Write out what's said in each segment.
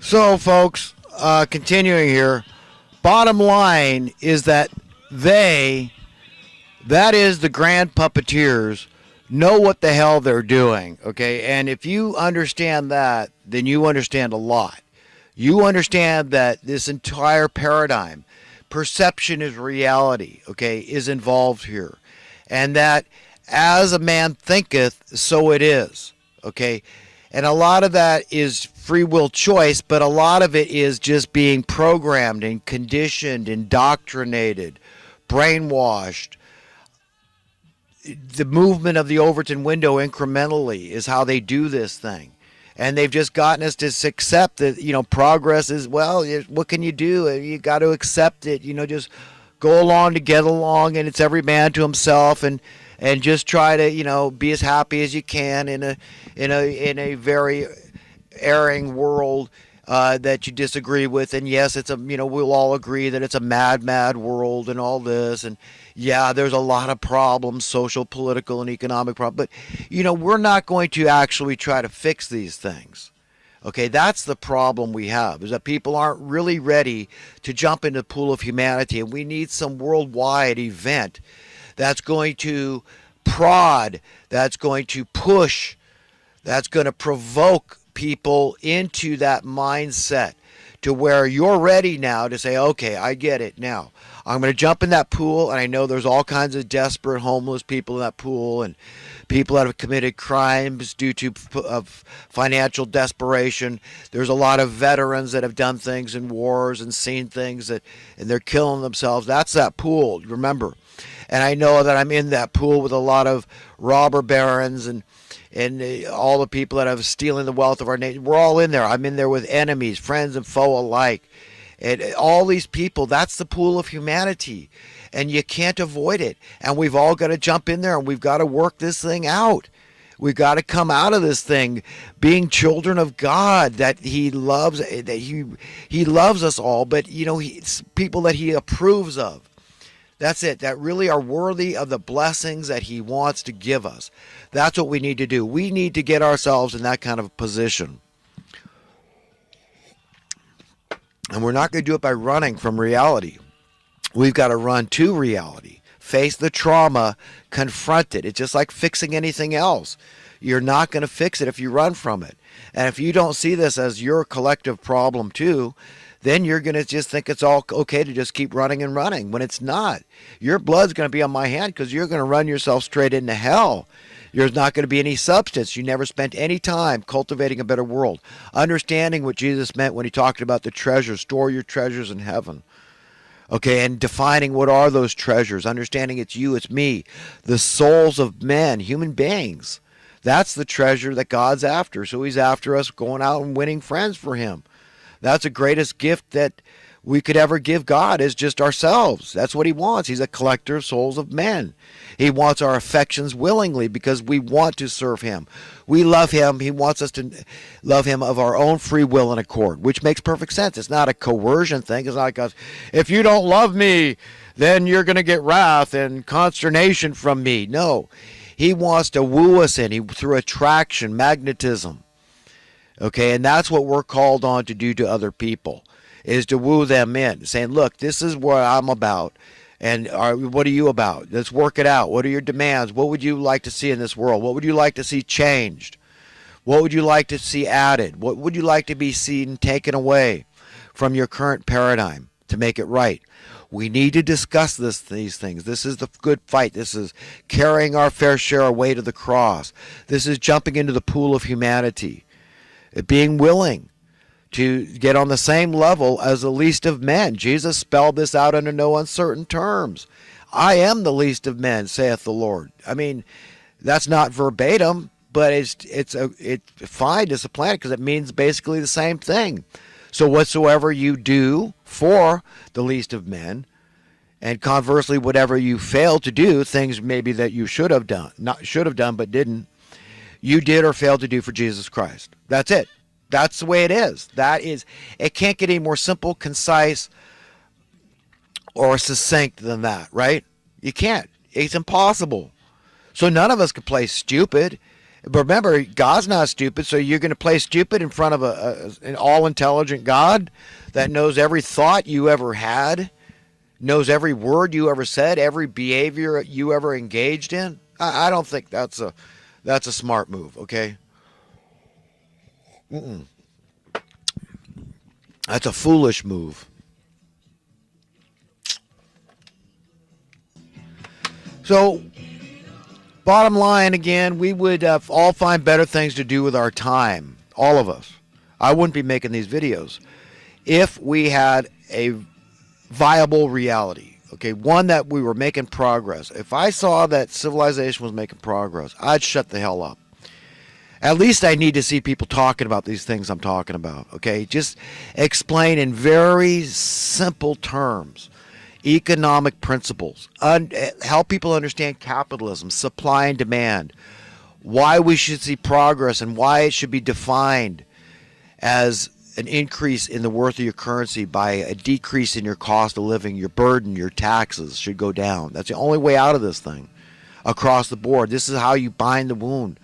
So, folks, continuing here, bottom line is that they, that is the grand puppeteers, know what the hell they're doing, okay? And if you understand that, then you understand a lot. You understand that this entire paradigm, perception is reality, okay, is involved here. And that as a man thinketh, so it is, okay? And a lot of that is free will choice, but a lot of it is just being programmed and conditioned, indoctrinated, brainwashed. The movement of the Overton window incrementally is how they do this thing. And they've just gotten us to accept that, progress is, well, what can you do? You got to accept it, just go along to get along, and it's every man to himself, and just try to, be as happy as you can in a very erring world that you disagree with. And yes, it's we'll all agree that it's a mad world and all this. And yeah, there's a lot of problems, social, political, and economic problems. But, we're not going to actually try to fix these things. Okay, that's the problem we have, is that people aren't really ready to jump into the pool of humanity. And we need some worldwide event that's going to prod, that's going to push, that's going to provoke people into that mindset to where you're ready now to say, okay, I get it now. I'm going to jump in that pool, and I know there's all kinds of desperate homeless people in that pool, and people that have committed crimes due to financial desperation. There's a lot of veterans that have done things in wars and seen things and they're killing themselves. That's that pool, remember. And I know that I'm in that pool with a lot of robber barons and all the people that are stealing the wealth of our nation. We're all in there. I'm in there with enemies, friends, and foe alike. And all these people, that's the pool of humanity. And you can't avoid it. And we've all got to jump in there, and we've got to work this thing out. We've got to come out of this thing being children of God, that He loves, that He loves us all, but He's people that He approves of. That's it, that really are worthy of the blessings that He wants to give us. That's what we need to do. We need to get ourselves in that kind of a position. And we're not going to do it by running from reality. We've got to run to reality. Face the trauma, confront it. It's just like fixing anything else. You're not going to fix it if you run from it. And if you don't see this as your collective problem too, then you're going to just think it's all okay to just keep running and running, when it's not. Your blood's going to be on my hand, because you're going to run yourself straight into hell. There's not going to be any substance. You never spent any time cultivating a better world, understanding what Jesus meant when He talked about the treasures. Store your treasures in heaven. Okay, and defining what are those treasures, understanding it's you, it's me, the souls of men, human beings. That's the treasure that God's after. So He's after us going out and winning friends for Him. That's the greatest gift that we could ever give God, is just ourselves. That's what He wants. He's a collector of souls of men. He wants our affections willingly, because we want to serve Him. We love Him. He wants us to love Him of our own free will and accord, which makes perfect sense. It's not a coercion thing. It's not like, if you don't love me, then you're going to get wrath and consternation from me. No. He wants to woo us in through attraction, magnetism. Okay, and that's what we're called on to do to other people, is to woo them in, saying, look, this is what I'm about, and what are you about? Let's work it out. What are your demands? What would you like to see in this world? What would you like to see changed? What would you like to see added? What would you like to be seen taken away from your current paradigm to make it right? We need to discuss these things. This is the good fight. This is carrying our fair share away to the cross. This is jumping into the pool of humanity. Being willing to get on the same level as the least of men. Jesus spelled this out under no uncertain terms. I am the least of men, saith the Lord. I mean, that's not verbatim, but it's fine to supplant it, because it means basically the same thing. So whatsoever you do for the least of men, and conversely, whatever you fail to do, things maybe that you should have done but didn't, you did or failed to do for Jesus Christ. That's it. That's the way it is. It can't get any more simple, concise, or succinct than that, right? You can't. It's impossible. So none of us can play stupid But remember, God's not stupid, so you're going to play stupid in front of an all-intelligent God that knows every thought you ever had, knows every word you ever said, every behavior you ever engaged in. I don't think that's a smart move. Okay, that's a foolish move. So, bottom line again, we would all find better things to do with our time. All of us. I wouldn't be making these videos if we had a viable reality. Okay, one that we were making progress. If I saw that civilization was making progress, I'd shut the hell up. At least I need to see people talking about these things I'm talking about. Okay, just explain in very simple terms economic principles, help people understand capitalism, supply and demand, why we should see progress, and why it should be defined as an increase in the worth of your currency by a decrease in your cost of living. Your burden, your taxes should go down. That's the only way out of this thing across the board. This is how you bind the wound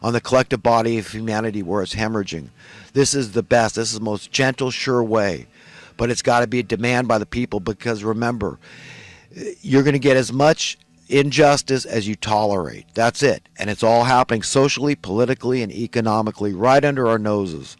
on the collective body of humanity where it's hemorrhaging. This is the best. This is the most gentle, sure way. But it's got to be a demand by the people, because remember, you're going to get as much injustice as you tolerate. That's it. And it's all happening socially, politically, and economically right under our noses.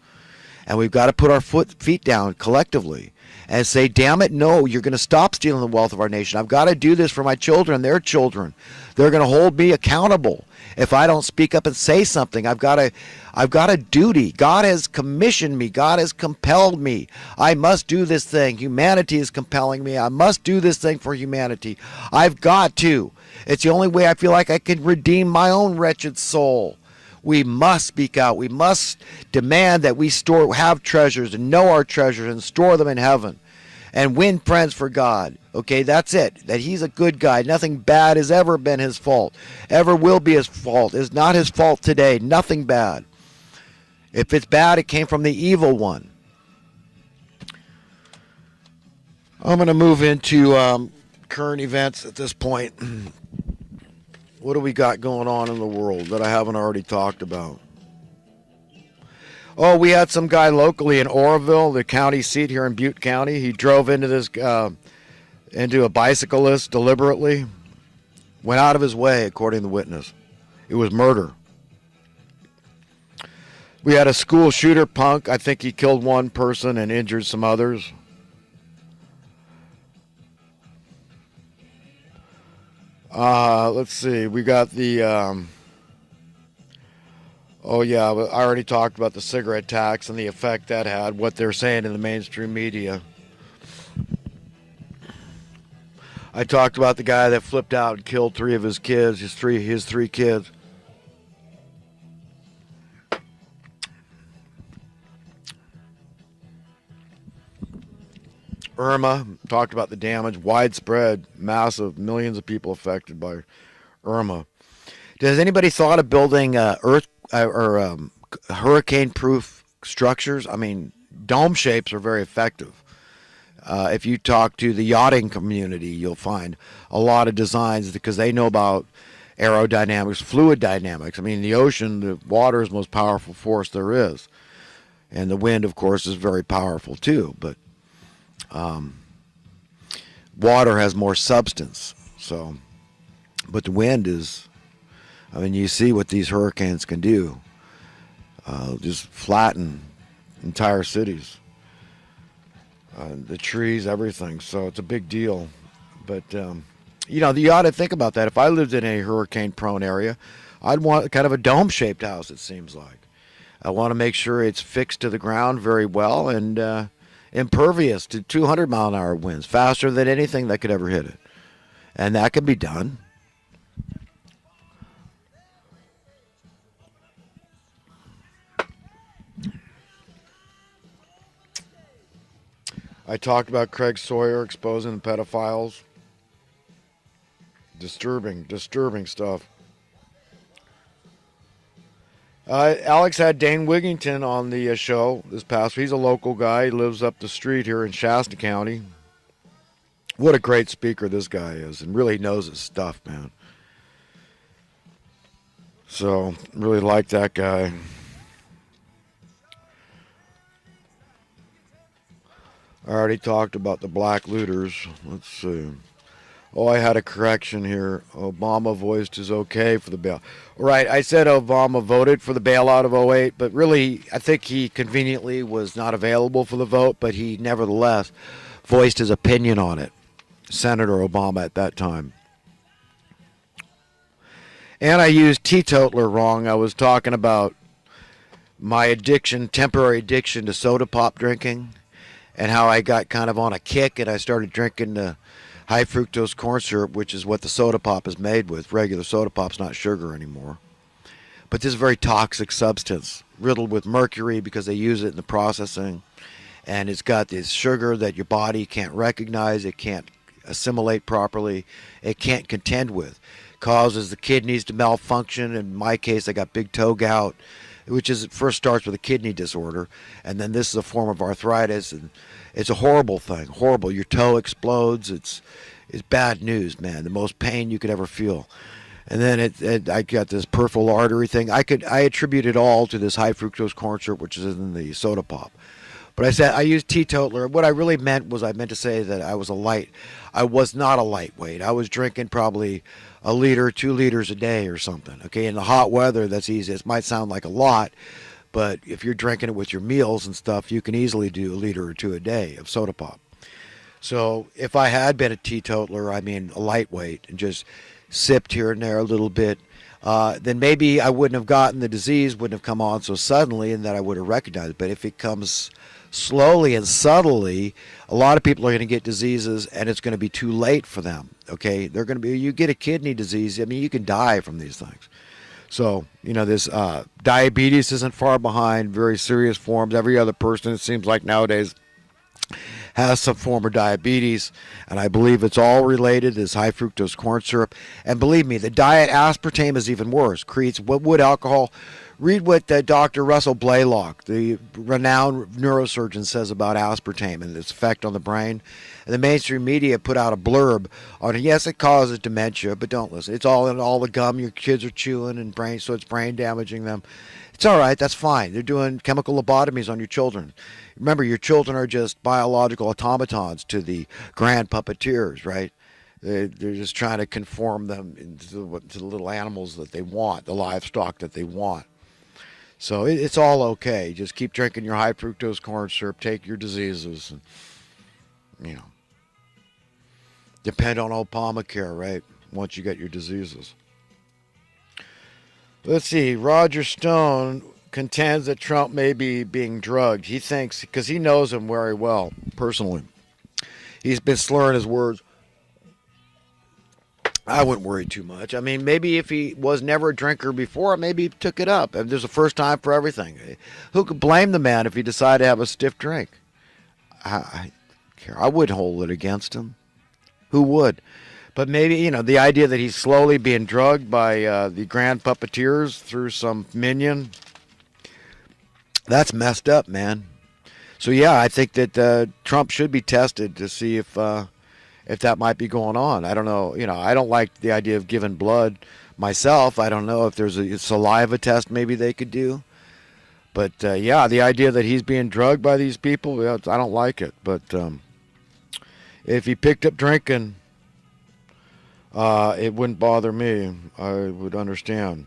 And we've got to put our feet down collectively and say, damn it, no, you're going to stop stealing the wealth of our nation. I've got to do this for my children and their children. They're going to hold me accountable if I don't speak up and say something. I've got a duty. God has commissioned me. God has compelled me. I must do this thing. Humanity is compelling me. I must do this thing for humanity. I've got to. It's the only way I feel like I can redeem my own wretched soul. We must speak out. We must demand that we have treasures and know our treasures and store them in heaven and win friends for God. Okay, that's it. That he's a good guy. Nothing bad has ever been his fault. Ever will be his fault. It's not his fault today. Nothing bad. If it's bad, it came from the evil one. I'm going to move into current events at this point. What do we got going on in the world that I haven't already talked about? Oh, we had some guy locally in Oroville, the county seat here in Butte County. He drove into into a bicyclist deliberately. Went out of his way, according to the witness. It was murder. We had a school shooter punk. I think he killed one person and injured some others. Let's see. We got the... oh, yeah. I already talked about the cigarette tax and the effect that had, what they're saying in the mainstream media. I talked about the guy that flipped out and killed three of his kids, his three kids. Irma, talked about the damage, widespread, massive, millions of people affected by Irma. Has anybody thought of building hurricane-proof structures? I mean, dome shapes are very effective. If you talk to the yachting community, you'll find a lot of designs because they know about aerodynamics, fluid dynamics. I mean, in the ocean, the water is the most powerful force there is. And the wind, of course, is very powerful too. But water has more substance. So, but the wind is, I mean, you see what these hurricanes can do. Just flatten entire cities. The trees, everything. So it's a big deal. But, you ought to think about that. If I lived in a hurricane-prone area, I'd want kind of a dome-shaped house, it seems like. I want to make sure it's fixed to the ground very well and impervious to 200-mile-an-hour winds, faster than anything that could ever hit it. And that can be done. I talked about Craig Sawyer exposing the pedophiles. Disturbing stuff. Alex had Dane Wigington on the show this past week. He's a local guy. He lives up the street here in Shasta County. What a great speaker this guy is, and really knows his stuff, man. So, really like that guy. I already talked about the black looters. Let's see. Oh, I had a correction here. Obama voiced his okay for the bail. Right, I said Obama voted for the bailout of '08, but really, I think he conveniently was not available for the vote, but he nevertheless voiced his opinion on it. Senator Obama at that time. And I used teetotaler wrong. I was talking about my addiction, temporary addiction to soda pop drinking, and how I got kind of on a kick and I started drinking the high fructose corn syrup, which is what the soda pop is made with. Regular soda pop's not sugar anymore. But this is a very toxic substance, riddled with mercury because they use it in the processing. And it's got this sugar that your body can't recognize, it can't assimilate properly, it can't contend with. Causes the kidneys to malfunction. In my case, I got big toe gout, which is first starts with a kidney disorder, and then this is a form of arthritis, and it's a horrible thing. Horrible. Your toe explodes. It's bad news, man. The most pain you could ever feel. And then I got this peripheral artery thing. I attribute it all to this high fructose corn syrup, which is in the soda pop. But I said I used teetotaler. What I really meant was I meant to say that I was I was not a lightweight. I was drinking probably a liter, 2 liters a day or something. Okay, in the hot weather, that's easy. It might sound like a lot, but if you're drinking it with your meals and stuff, you can easily do a liter or 2 a day of soda pop. So if I had been a teetotaler, I mean a lightweight, and just sipped here and there a little bit, then maybe I wouldn't have gotten the disease, wouldn't have come on so suddenly, and that I would have recognized it. But if it comes slowly and subtly, a lot of people are going to get diseases, and it's going to be too late for them. Okay, they're going to be. You get a kidney disease, I mean, you can die from these things. So this diabetes isn't far behind. Very serious forms. Every other person, it seems like nowadays, has some form of diabetes, and I believe it's all related to this high fructose corn syrup. And believe me, the diet aspartame is even worse. Creates wood alcohol. Read what Dr. Russell Blaylock, the renowned neurosurgeon, says about aspartame and its effect on the brain. And the mainstream media put out a blurb on it. Yes, it causes dementia, but don't listen. It's all in all the gum your kids are chewing and brain, so it's brain damaging them. It's all right. That's fine. They're doing chemical lobotomies on your children. Remember, your children are just biological automatons to the grand puppeteers, right? They're just trying to conform them to the little animals that they want, the livestock that they want. So it's all okay. Just keep drinking your high fructose corn syrup, take your diseases, and, depend on Obamacare, right? Once you get your diseases. Let's see. Roger Stone contends that Trump may be being drugged. He thinks, because he knows him very well, personally. He's been slurring his words. I wouldn't worry too much. I mean, maybe if he was never a drinker before, maybe he took it up. There's a first time for everything. Who could blame the man if he decided to have a stiff drink? I wouldn't hold it against him. Who would? But maybe, the idea that he's slowly being drugged by the grand puppeteers through some minion, that's messed up, man. So, yeah, I think that Trump should be tested to see if that might be going on. I don't know. I don't like the idea of giving blood myself. I don't know if there's a saliva test maybe they could do. But, yeah, the idea that he's being drugged by these people, I don't like it. But if he picked up drinking, it wouldn't bother me. I would understand.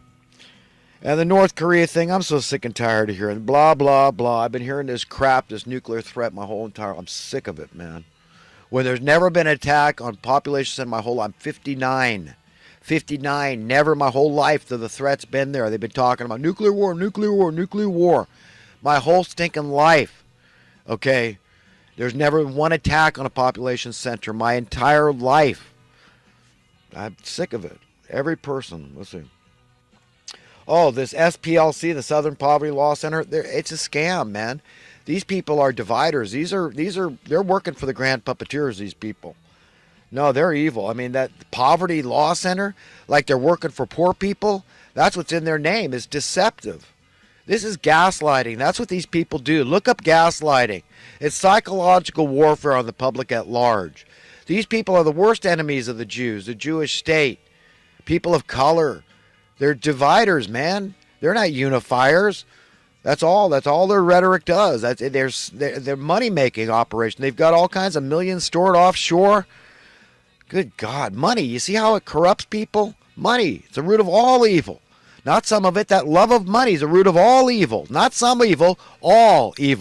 And the North Korea thing, I'm so sick and tired of hearing blah, blah, blah. I've been hearing this crap, this nuclear threat my whole entire life. I'm sick of it, man. When there's never been an attack on populations in my whole life. I'm 59. 59. Never my whole life that the threat's been there. They've been talking about nuclear war, nuclear war, nuclear war. My whole stinking life. Okay? There's never been one attack on a population center my entire life. I'm sick of it. Every person. Let's see. Oh, this SPLC, the Southern Poverty Law Center, it's a scam, man. These people are dividers. They're working for the grand puppeteers, these people. No, they're evil. I mean, that Poverty Law Center, like they're working for poor people, that's what's in their name, is deceptive. This is gaslighting. That's what these people do. Look up gaslighting. It's psychological warfare on the public at large. These people are the worst enemies of the Jews, the Jewish state, people of color, They're dividers, man. They're not unifiers. That's all. That's all their rhetoric does. They're money-making operation. They've got all kinds of millions stored offshore. Good God, money. You see how it corrupts people? Money. It's the root of all evil. Not some of it. That love of money is the root of all evil. Not some evil, all evil.